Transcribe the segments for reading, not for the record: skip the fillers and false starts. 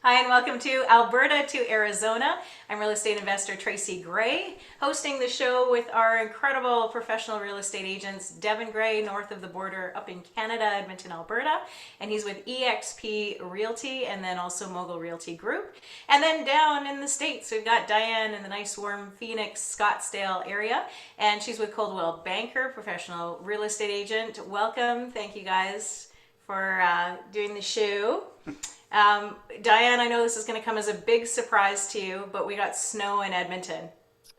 Hi, and welcome to Alberta to Arizona. I'm real estate investor Tracy Gray, hosting the show with our incredible professional real estate agents, Devin Gray, north of the border up in Canada, Edmonton, Alberta. And he's with EXP Realty and then also Mogul Realty Group. And then down in the States, we've got Diane in the nice warm Phoenix, Scottsdale area. And she's with Coldwell Banker, professional real estate agent. Welcome. Thank you guys for doing the show. Diane, I know this is going to come as a big surprise to you, but we got snow in Edmonton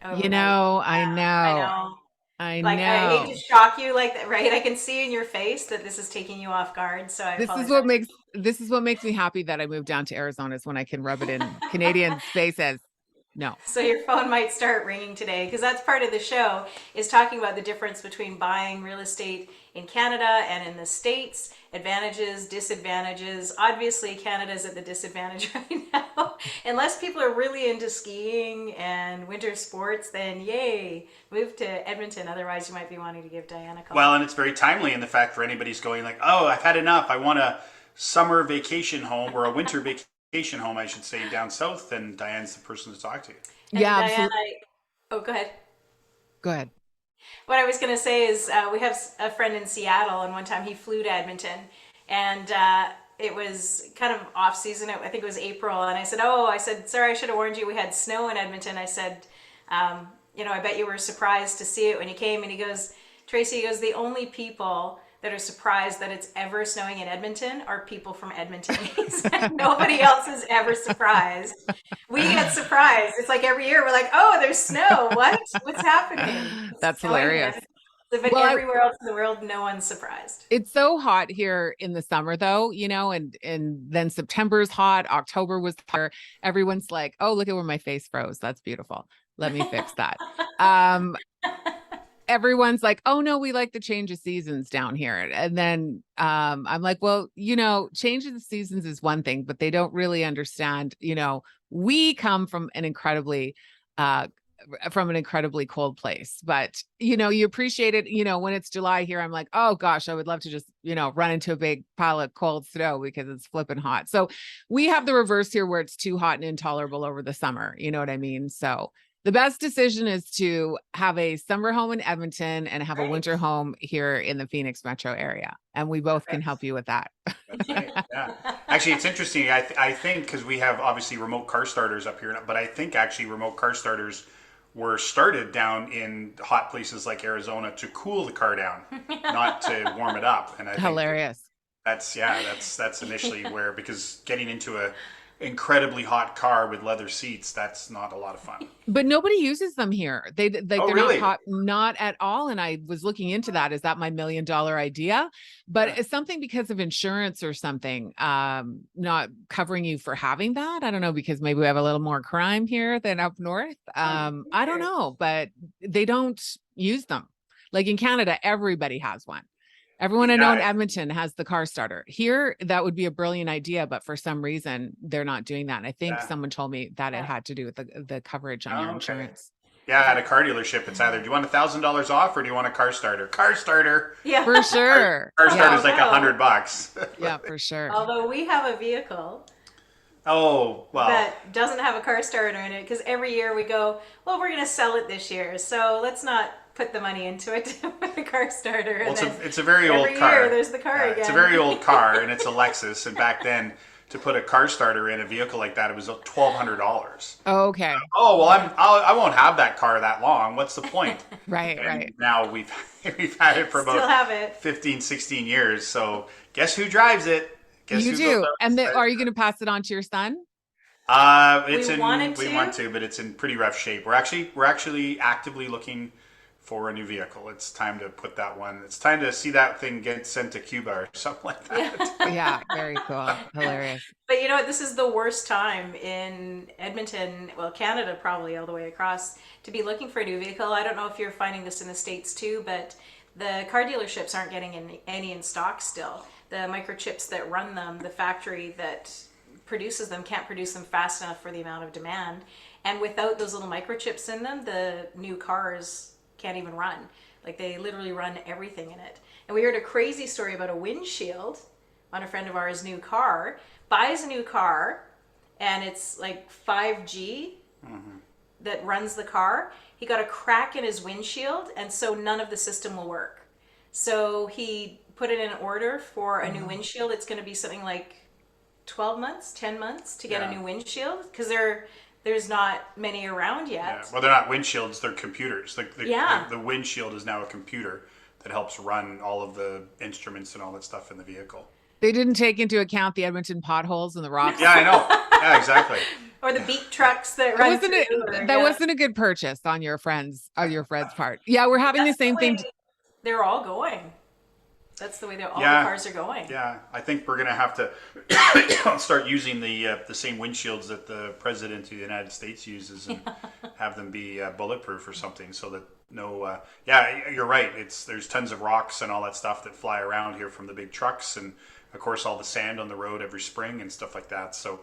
overnight. I I know, know. I Like, I hate to know. shock you like that, right? I can see in your face that this is taking you off guard, so I This is apologize. what makes this is what makes me happy that I moved down to Arizona is when I can rub it in Canadian faces. No. So your phone might start ringing today because that's part of the show is talking about the difference between buying real estate in Canada and in the States, advantages, disadvantages. Obviously, Canada's at the disadvantage right now. Unless people are really into skiing and winter sports, then yay, move to Edmonton. Otherwise, you might be wanting to give Diana a Well, call. and it's very timely in the fact for anybody's going like, oh, I've had enough. I want a summer vacation home or a winter vacation home, I should say, down south. Then Diane's the person to talk to. And Yeah, Diana, absolutely. oh, go ahead. Go ahead. What I was going to say is we have a friend in Seattle, and one time he flew to Edmonton, and it was kind of off season. I think it was April, and I said, "Oh, I said, sorry, I should have warned you. We had snow in Edmonton." I said, I bet you were surprised to see it when you came." And he goes, "Tracy," he goes, "the only people that are surprised that it's ever snowing in Edmonton are people from Edmonton." He said, "Nobody else is ever surprised. We get surprised. It's like every year we're like, oh, there's snow. What? What's happening? It's That's snowing in hilarious. Edmonton." But Well, everywhere else in the world, no one's surprised. it's so hot here in the summer though, and then September's hot, October was hotter. Everyone's like, "Oh, look at where my face froze. That's beautiful. Let me fix that." Um Everyone's like, "Oh no, we like the change of seasons down here." And then I'm like, "Well, change of the seasons is one thing, but they don't really understand, we come uh from an incredibly cold place. But you appreciate it, when it's July here. I'm like, "Oh gosh, I would love to just, run into a big pile of cold snow because it's flipping hot." So we have the reverse here where it's too hot and intolerable over the summer. You know what I mean? So the best decision is to have a summer home in Edmonton and have a Right. winter home here in the Phoenix metro area. And we both can Perfect. help you with that. That's right. Yeah. Actually, it's interesting. I think because we have obviously remote car starters up here, but I think actually remote car starters were started down in hot places like Arizona to cool the car down, not to warm it up. And I think Hilarious. that's initially where because getting into a incredibly hot car with leather seats, that's not a lot of fun. But nobody uses them here. Oh, They're not really? pop, not at all. And I was looking into that. Is that my $1 million idea? But Yeah. it's something because of insurance or something, not covering you for having that. I don't know, because maybe we have a little more crime here than up north. I don't know, but they don't use them. Like in Canada, everybody has one. Everyone I know in Yeah. Edmonton has the car starter. Here, that would be a brilliant idea, but for some reason, they're not doing that. And I think Yeah. someone told me that it Yeah. had to do with the coverage on your Oh, okay. insurance. Yeah, at a car dealership, it's either do you want $1,000 off or do you want a car starter? Car starter. Yeah. For Car, sure. car Yeah. starter's like a Although, hundred bucks. Yeah, for sure. although we have a vehicle Oh well, that doesn't have a car starter in it because every year we go, well, we're going to sell it this year, so let's not put the money into it with a car starter. well, And then it's a very old every year car. there's the car Yeah, it's a again. very old car, and it's a Lexus. And back then, to put a car starter in a vehicle like that, it was $1,200. Okay. Oh well, I won't have that car that long. What's the point? Right, And right. now we've had it for Still about have it. 15, 16 years. So guess who drives it? Guess You who goes do. And out? are you going to pass it on to your son? We It's in wanted we want to. to, but it's in pretty rough shape. We're actually actively looking for a new vehicle. It's time to put that one. It's time to see that thing get sent to Cuba or something like Yeah. that. Yeah, very cool. Hilarious. But you know what? This is the worst time in Edmonton, well, Canada probably all the way across, to be looking for a new vehicle. I don't know if you're finding this in the States too, but the car dealerships aren't getting any in stock still. The microchips that run them, the factory that produces them can't produce them fast enough for the amount of demand. And without those little microchips in them, the new cars can't even run. Like they literally run everything in it. And we heard a crazy story about a windshield on a friend of ours' new car, buys a new car, and it's like 5G that runs the car. He got a crack in his windshield, and so none of the system will work. So he put in an order for a new windshield. It's going to be something like 12 months, 10 months to get a new windshield, because there's not many around yet. Yeah. Well, they're not windshields, they're computers. The windshield is now a computer that helps run all of the instruments and all that stuff in the vehicle. They didn't take into account the Edmonton potholes and the rocks. Yeah, I know. Yeah, exactly. Or the beat trucks that run through. That wasn't a good purchase on your friend's part. Yeah, we're having the same thing. They're all going. That's the way all the cars are going. Yeah, I think we're going to have to start using the same windshields that the President of the United States uses and have them be bulletproof or something, so that you're right. There's tons of rocks and all that stuff that fly around here from the big trucks, and of course all the sand on the road every spring and stuff like that. So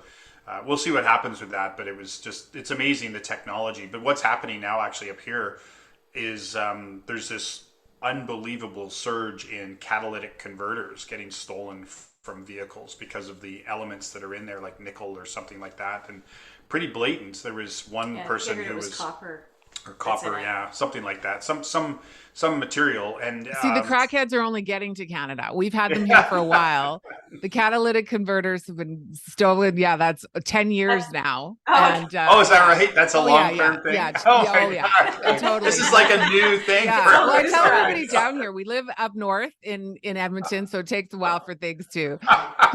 we'll see what happens with that, but it's amazing, the technology. But what's happening now actually up here is there's this unbelievable surge in catalytic converters getting stolen from vehicles because of the elements that are in there, like nickel or something like that, and pretty blatant. There was one person who was copper. Or copper, something like that. Some material. And see, the crackheads are only getting to Canada. We've had them here for a while. The catalytic converters have been stolen. Yeah, that's 10 years now. And, is that right? That's a long-term thing. Yeah, totally. This is like a new thing. Yeah. Well, I tell everybody down here, we live up north in Edmonton, so it takes a while for things to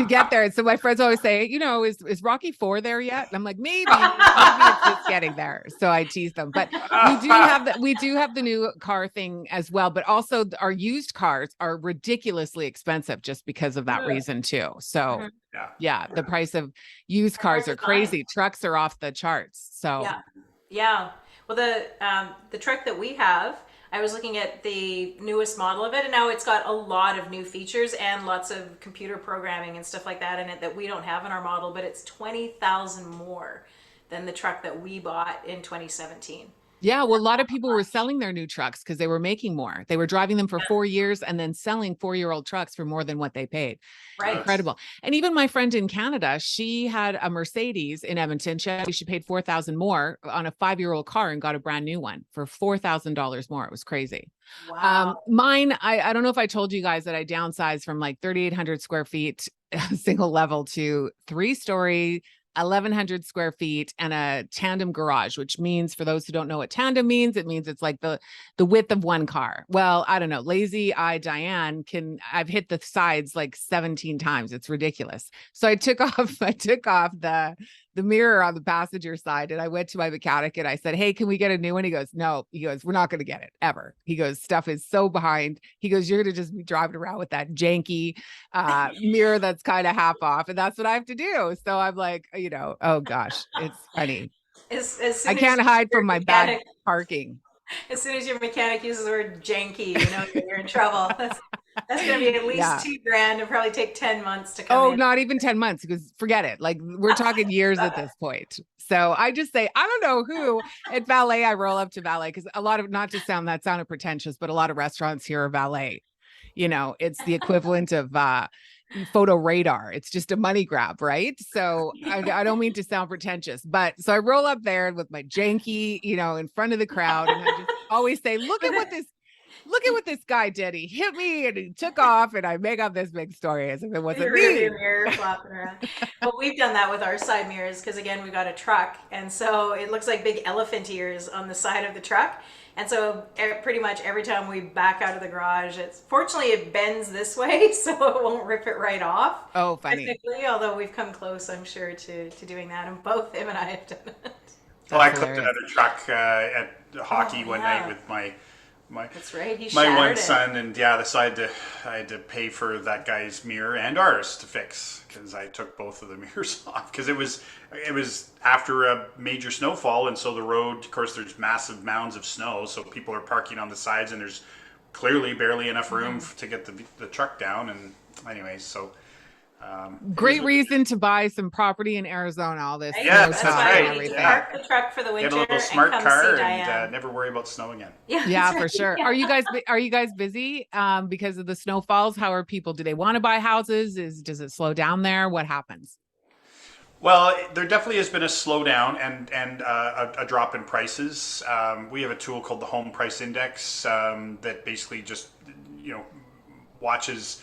get there. And so my friends always say, is Rocky 4 there yet? And I'm like, maybe it's just getting there. So I tease them, but we do have the new car thing as well, but also our used cars are ridiculously expensive just because of that reason too. So the price of used cars are crazy. Trucks are off the charts. So well, the truck that we have, I was looking at the newest model of it, and now it's got a lot of new features and lots of computer programming and stuff like that in it that we don't have in our model, but it's $20,000 more than the truck that we bought in 2017. Yeah, well, a lot of people were selling their new trucks because they were making more. They were driving them for 4 years and then selling 4-year-old trucks for more than what they paid. Right. Incredible. And even my friend in Canada, she had a Mercedes in Edmonton. She paid $4,000 more on a 5-year-old car and got a brand new one for $4,000 more. It was crazy. Wow. Mine, I don't know if I told you guys that I downsized from like 3,800 square feet, single level, to 3-story, 1,100 square feet and a tandem garage, which means, for those who don't know what tandem means, it means it's like the width of one car. Well, I don't know. Lazy eye Diane I've hit the sides like 17 times. It's ridiculous. So I took off the mirror on the passenger side, and I went to my mechanic and I said, hey, can we get a new one? He goes, no. He goes, we're not going to get it ever. He goes, stuff is so behind. He goes, you're going to just be driving around with that janky mirror that's kind of half off. And that's what I have to do. So I'm like, oh gosh, it's funny. I can't hide from my bad parking. As soon as your mechanic uses the word janky, you're in trouble. That's going to be at least $2,000 and probably take 10 months to come in. Oh, not even 10 months, because forget it. Like, we're talking years at this point. So I just say, I don't know who at valet, I roll up to valet, because a lot of, not to sound, that sounded pretentious, but a lot of restaurants here are valet. It's the equivalent of photo radar. It's just a money grab, right? So I don't mean to sound pretentious, but so I roll up there with my janky, in front of the crowd, and I just always say, look at what this guy did. He hit me and he took off, and I make up this big story as if it wasn't me. Mirror flopping around. Well, we've done that with our side mirrors because, again, we got a truck, and so it looks like big elephant ears on the side of the truck. And so pretty much every time we back out of the garage, fortunately it bends this way, so it won't rip it right off. Oh, funny. Although we've come close, I'm sure, to doing that, and both him and I have done it. Well, I clipped another truck at hockey one night with my That's right. He my one it. son, and I had to pay for that guy's mirror and ours to fix, because I took both of the mirrors off, because it was after a major snowfall, and so the road, of course, there's massive mounds of snow, so people are parking on the sides, and there's clearly barely enough room to get the truck down. And anyways, so great reason to buy some property in Arizona. All this, that's right. You park the truck for the winter, get a little smart and car, and never worry about snow again. Yeah, for sure. Are you guys busy because of the snowfalls? How are people? Do they want to buy houses? Does it slow down there? What happens? Well, there definitely has been a slowdown and a drop in prices. We have a tool called the Home Price Index that basically just you know watches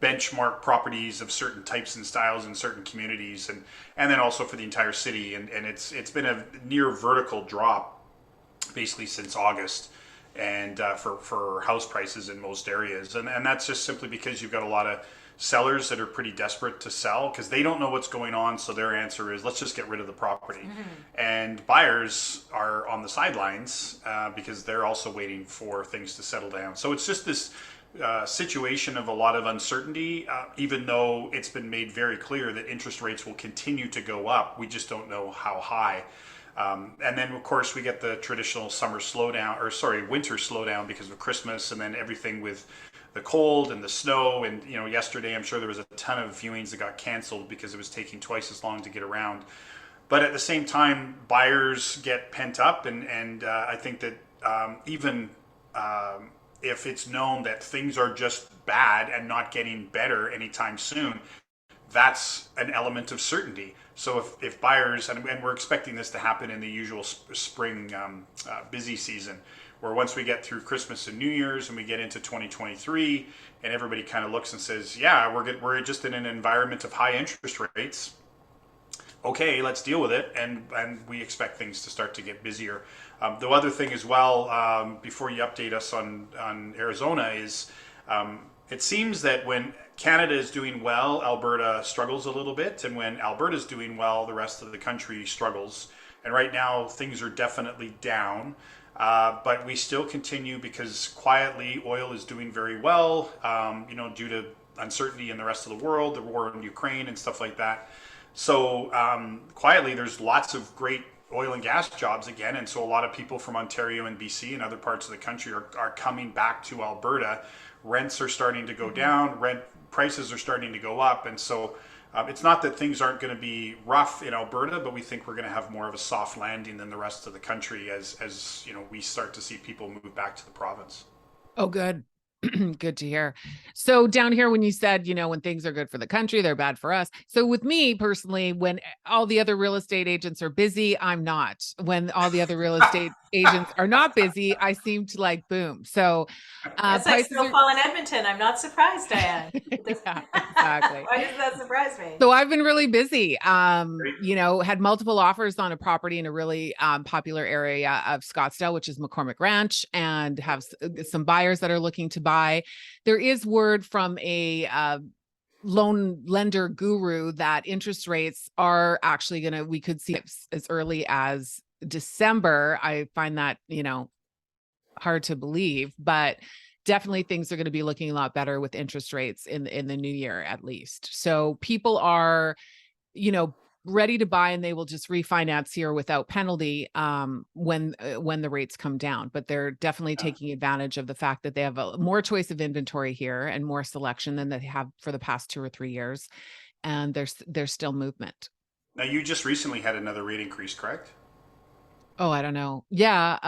benchmark properties of certain types and styles in certain communities, and then also for the entire city. And it's been a near vertical drop basically since August, and for house prices in most areas, and that's just simply because you've got a lot of sellers that are pretty desperate to sell because they don't know what's going on. So their answer is, let's just get rid of the property. And buyers are on the sidelines because they're also waiting for things to settle down. So it's just this situation of a lot of uncertainty, even though it's been made very clear that interest rates will continue to go up. We just don't know how high. And then, of course, we get the traditional summer slowdown, or sorry, winter slowdown because of Christmas, and then everything with the cold and the snow. And yesterday I'm sure there was a ton of viewings that got canceled because it was taking twice as long to get around. But at the same time, buyers get pent up, and I think that even if it's known that things are just bad and not getting better anytime soon, that's an element of certainty. So if buyers, and we're expecting this to happen in the usual spring busy season, where once we get through Christmas and New Year's and we get into 2023 and everybody kind of looks and says, yeah, we're just in an environment of high interest rates. Okay, let's deal with it. And we expect things to start to get busier. The other thing as well, before you update us on Arizona, is it seems that when Canada is doing well, Alberta struggles a little bit. And when Alberta is doing well, the rest of the country struggles. And right now, things are definitely down. But we still continue because quietly oil is doing very well, due to uncertainty in the rest of the world, the war in Ukraine and stuff like that. So quietly there's lots of great oil and gas jobs again. And so a lot of people from Ontario and BC and other parts of the country are coming back to Alberta. Rents are starting to go down, rent prices are starting to go up. And so it's not that things aren't going to be rough in Alberta, but we think we're going to have more of a soft landing than the rest of the country as we start to see people move back to the province. Oh, good. Good to hear. So down here, when you said, when things are good for the country, they're bad for us. So with me personally, when all the other real estate agents are busy, I'm not. When all the other real estate agents are not busy, I seem to boom. So It's like snowfall in Edmonton. I'm not surprised, Diane. Yeah, exactly. Why does that surprise me? So I've been really busy. Had multiple offers on a property in a really popular area of Scottsdale, which is McCormick Ranch, and have some buyers that are looking to buy. There is word from a loan lender guru that interest rates are actually we could see as early as December. I find that, hard to believe, but definitely things are going to be looking a lot better with interest rates in the new year, at least. So people are, ready to buy, and they will just refinance here without penalty when the rates come down. But they're definitely taking advantage of the fact that they have more choice of inventory here and more selection than they have for the past 2 or 3 years. And there's still movement. Now, you just recently had another rate increase, correct? Oh, I don't know. Yeah.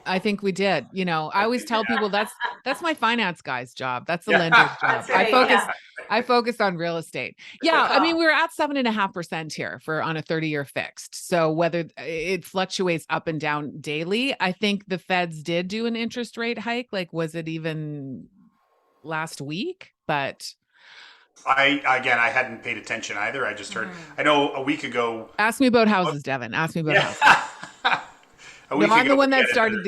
I think we did. I always tell people that's my finance guy's job. That's the lender's job. Right, I focus on real estate. Yeah. I mean, we're at 7.5% here on a 30-year fixed. So whether it fluctuates up and down daily, I think the feds did do an interest rate hike. Was it even last week? But I hadn't paid attention either. I just heard, I know a week ago. Ask me about houses, Devin. Ask me about houses. I'm the one that started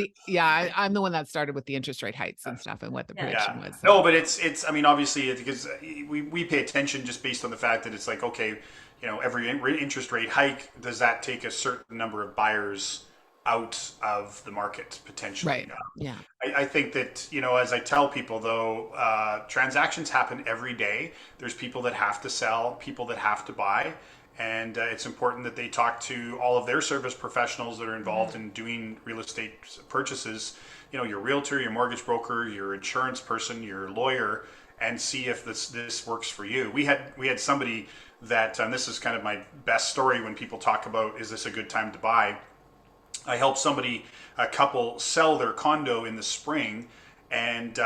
I'm the one that started with the interest rate hikes and stuff and what the prediction was. So. No, but it's, obviously because we pay attention just based on the fact that it's okay, every interest rate hike, does that take a certain number of buyers out of the market potentially? Right. Yeah. I think that, as I tell people though, transactions happen every day. There's people that have to sell, people that have to buy. And it's important that they talk to all of their service professionals that are involved in doing real estate purchases, your realtor, your mortgage broker, your insurance person, your lawyer, and see if this works for you. We had somebody that, and this is kind of my best story when people talk about, is this a good time to buy? I helped a couple sell their condo in the spring, and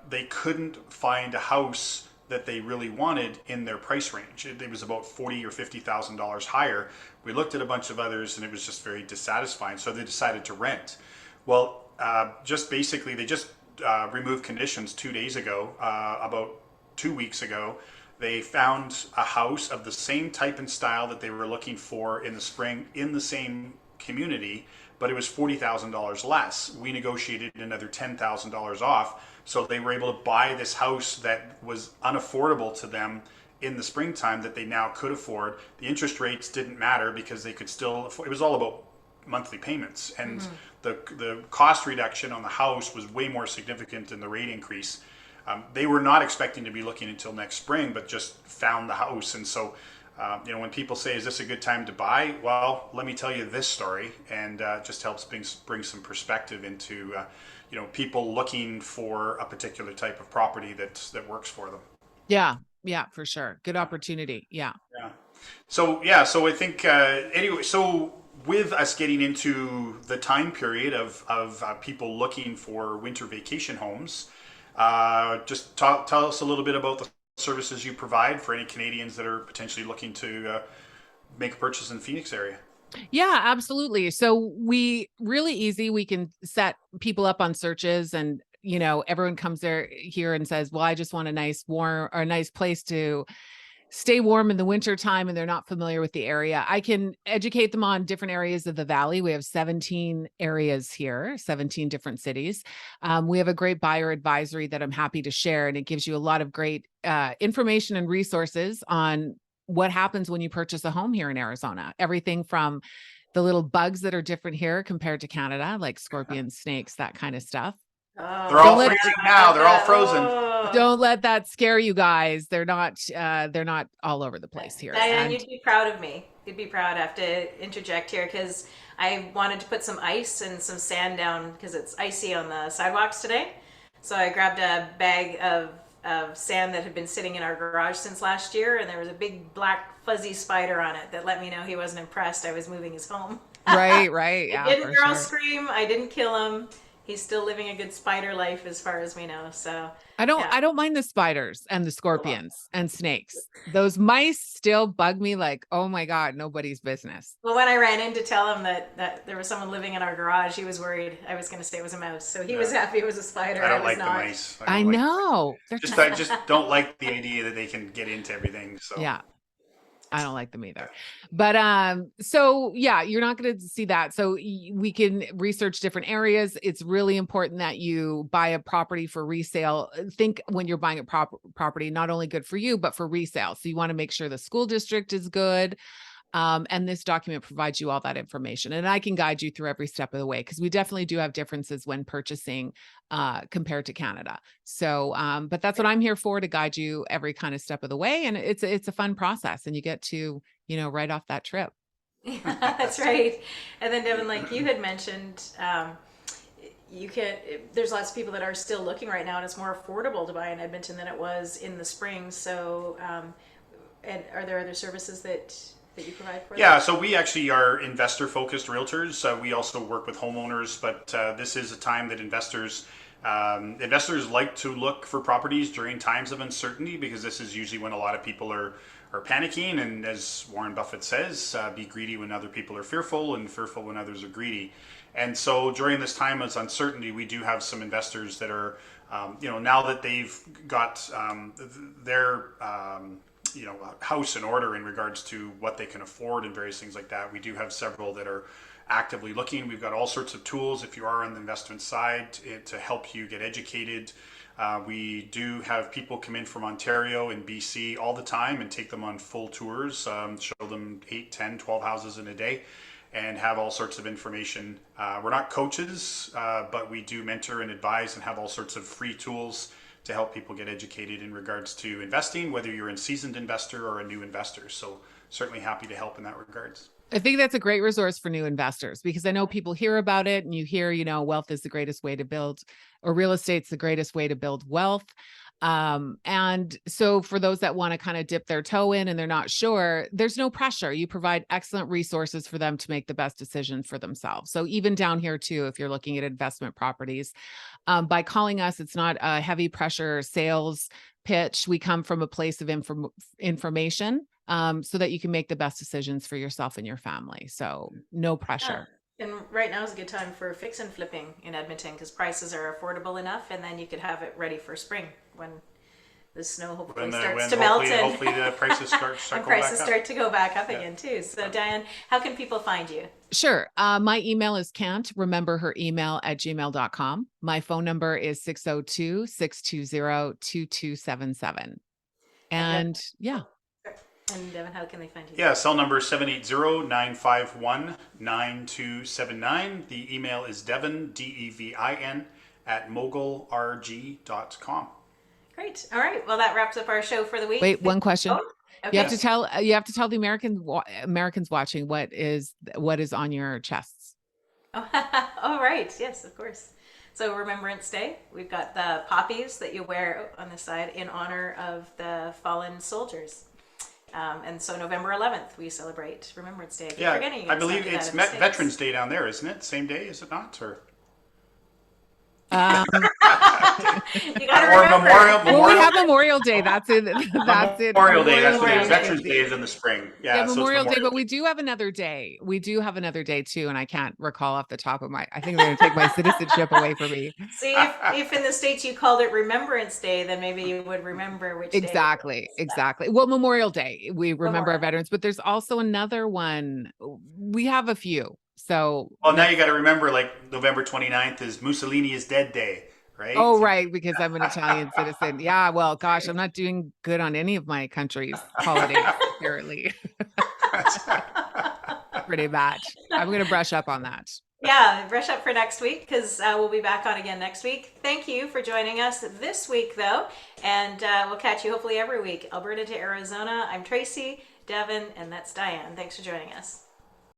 they couldn't find a house that they really wanted in their price range. It was about $40,000 or $50,000 higher. We looked at a bunch of others and it was just very dissatisfying. So they decided to rent. Well, just basically, they just removed conditions 2 days ago, about 2 weeks ago. They found a house of the same type and style that they were looking for in the spring in the same community, but it was $40,000 less. We negotiated another $10,000 off. So they were able to buy this house that was unaffordable to them in the springtime that they now could afford. The interest rates didn't matter because they could still afford. It was all about monthly payments, and the cost reduction on the house was way more significant than the rate increase. They were not expecting to be looking until next spring, but just found the house. And so, when people say, is this a good time to buy? Well, let me tell you this story, and just helps bring some perspective into, people looking for a particular type of property that works for them. Yeah. Yeah, for sure. Good opportunity. Yeah. Yeah. So I think, anyway, so with us getting into the time period of people looking for winter vacation homes, just tell us a little bit about the services you provide for any Canadians that are potentially looking to make a purchase in the Phoenix area. Yeah, absolutely. So we can set people up on searches, and everyone comes here and says, well, I just want a nice place to stay warm in the winter time, and they're not familiar with the area. I can educate them on different areas of the valley. We have 17 areas here, 17 different cities. We have a great buyer advisory that I'm happy to share, and it gives you a lot of great information and resources on what happens when you purchase a home here in Arizona. Everything from the little bugs that are different here compared to Canada, like scorpions, snakes, that kind of stuff. Oh. They're all freezing now. They're all frozen. Oh. Don't let that scare you guys. They're not all over the place here. Diane, you'd be proud of me. You'd be proud. I have to interject here because I wanted to put some ice and some sand down because it's icy on the sidewalks today. So I grabbed a bag of sand that had been sitting in our garage since last year, and there was a big black fuzzy spider on it that let me know he wasn't impressed I was moving his home. Right. I Yeah, didn't girl scream. I didn't kill him. He's still living a good spider life as far as we know. So I don't mind the spiders and the scorpions and snakes. Those mice still bug me like, oh my God, nobody's business. Well, when I ran in to tell him that there was someone living in our garage, he was worried I was going to say it was a mouse. So he was happy it was a spider. I don't was like the not. mice. I know. I just don't like the idea that they can get into everything. So yeah. I don't like them either. But so yeah, you're not going to see that. So we can research different areas. It's really important that you buy a property for resale. Think when you're buying a property, not only good for you, but for resale. So you want to make sure the school district is good. And this document provides you all that information, and I can guide you through every step of the way, because we definitely do have differences when purchasing compared to Canada. So, but that's what I'm here for, to guide you every kind of step of the way. And it's a fun process, and you get to, write off that trip. That's right. And then Devin, like you had mentioned, there's lots of people that are still looking right now, and it's more affordable to buy in Edmonton than it was in the spring. So, and are there other services that you provide for them? Yeah, so we actually are investor-focused realtors. We also work with homeowners, but this is a time that investors like to look for properties during times of uncertainty, because this is usually when a lot of people are panicking. And as Warren Buffett says, be greedy when other people are fearful, and fearful when others are greedy. And so during this time of uncertainty, we do have some investors that are, now that they've got their house in order in regards to what they can afford and various things like that. We do have several that are actively looking. We've got all sorts of tools if you are on the investment side to help you get educated. We do have people come in from Ontario and BC all the time and take them on full tours, show them 8, 10, 12 houses in a day, and have all sorts of information. We're not coaches, but we do mentor and advise and have all sorts of free tools to help people get educated in regards to investing, whether you're a seasoned investor or a new investor. So certainly happy to help in that regards. I think that's a great resource for new investors, because I know people hear about it, and you hear, wealth is the greatest way to build, or real estate's the greatest way to build wealth. And so for those that want to kind of dip their toe in and they're not sure, there's no pressure. You provide excellent resources for them to make the best decision for themselves. So even down here too, if you're looking at investment properties, by calling us, it's not a heavy pressure sales pitch. We come from a place of information, so that you can make the best decisions for yourself and your family. So no pressure. And right now is a good time for fix and flipping in Edmonton because prices are affordable enough, and then you could have it ready for spring when the snow hopefully starts to melt, and hopefully the prices start and prices start to go back up again too. So Diane, how can people find you? Sure. My email is can't remember her email at gmail.com. My phone number is 602-620-2277. And yeah. And Devin, how can they find you? Yeah, cell number 780-951-9279. The email is Devin, Devin, at mogulrg.com. Great. All right. Well, that wraps up our show for the week. Wait, one question. Oh, okay. You have to tell the Americans watching what is on your chests. Oh, all right. Yes, of course. So Remembrance Day, we've got the poppies that you wear on the side in honor of the fallen soldiers. And so November 11th, we celebrate Remembrance Day. Yeah, I believe it's Veterans Day down there, isn't it? Same day, is it not? Or you gotta or remember. Memorial. Well, we have Memorial Day. That's it. That's it. Memorial Day. That's what it Memorial is. Day. Veterans Day is in the spring. Yeah, so Memorial it's Day, but we do have another day. We do have another day too, and I can't recall off the top of my. I think they're going to take my citizenship away from me. See, if in the States you called it Remembrance Day, then maybe you would remember which Exactly. day. Exactly. Well, Memorial Day, we remember our Memorial. veterans, but there's also another one. We have a few. So. Well, now you got to remember, like November 29th is Mussolini is Dead Day, right? Oh, right, because I'm an Italian citizen. Yeah, well, gosh, I'm not doing good on any of my country's holidays, apparently. Pretty bad. I'm going to brush up on that. Yeah, brush up for next week because we'll be back on again next week. Thank you for joining us this week, though, and we'll catch you hopefully every week. Alberta to Arizona, I'm Tracy, Devin, and that's Diane. Thanks for joining us.